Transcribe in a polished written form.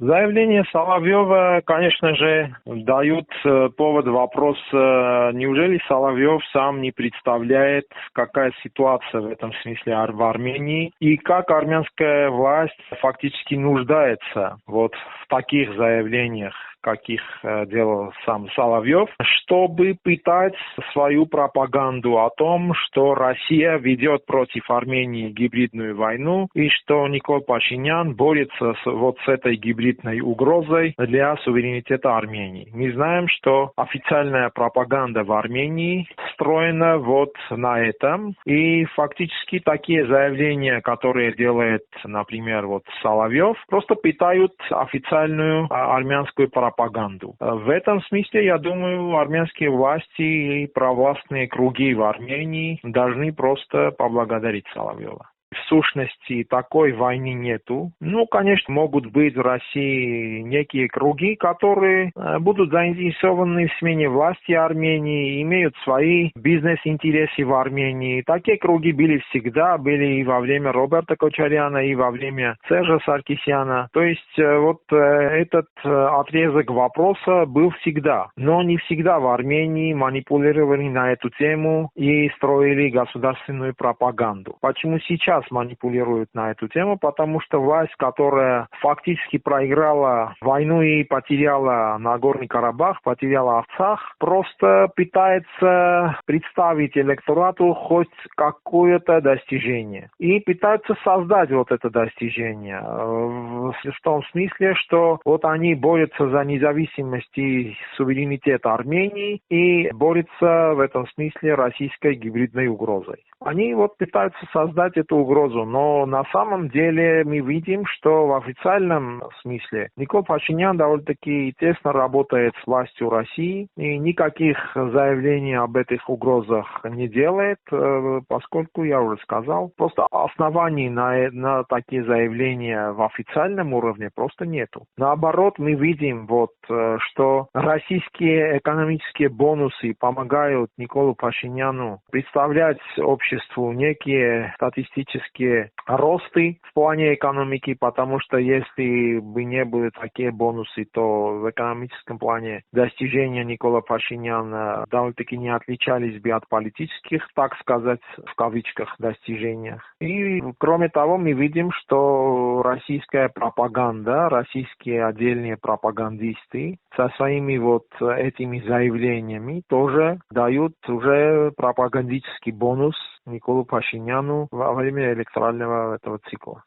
Заявления Соловьева, конечно же, дают повод вопроса, неужели Соловьев сам не представляет, какая ситуация в этом смысле в Армении, и как армянская власть фактически нуждается вот в таких заявлениях, каких делал сам Соловьев, чтобы питать свою пропаганду о том, что Россия ведет против Армении гибридную войну и что Никол Пашинян борется с этой гибридной угрозой для суверенитета Армении. Мы знаем, что официальная пропаганда в Армении строена вот на этом, и фактически такие заявления, которые делает, например, вот Соловьев, просто питают официальную армянскую пропаганду. В этом смысле, я думаю, армянские власти и провластные круги в Армении должны просто поблагодарить Соловьева. В сущности, такой войны нету. Конечно, могут быть в России некие круги, которые будут заинтересованы в смене власти Армении, имеют свои бизнес-интересы в Армении. Такие круги были всегда, были и во время Роберта Кочаряна, и во время Сержа Саркисяна. То есть этот отрезок вопроса был всегда. Но не всегда в Армении манипулировали на эту тему и строили государственную пропаганду. Почему сейчас манипулируют на эту тему? Потому что власть, которая фактически проиграла войну и потеряла Нагорный Карабах, потеряла Арцах, просто пытается представить электорату хоть какое-то достижение. И пытаются создать вот это достижение. В том смысле, что вот они борются за независимость и суверенитет Армении и борются в этом смысле российской гибридной угрозой. Они вот пытаются создать эту угрозу, но на самом деле мы видим, что в официальном смысле Никол Пашинян довольно-таки тесно работает с властью России и никаких заявлений об этих угрозах не делает, поскольку, я уже сказал, просто оснований на такие заявления в официальном уровне просто нету. Наоборот, мы видим, что российские экономические бонусы помогают Николу Пашиняну представлять обществу некие статистические росты в плане экономики, потому что если бы не были такие бонусы, то в экономическом плане достижения Никола Пашиняна довольно-таки не отличались бы от политических, так сказать, в кавычках, достижений. И кроме того, мы видим, что российская пропаганда, российские отдельные пропагандисты со своими этими заявлениями тоже дают уже пропагандический бонус Николу Пашиняну во время электорального этого цикла.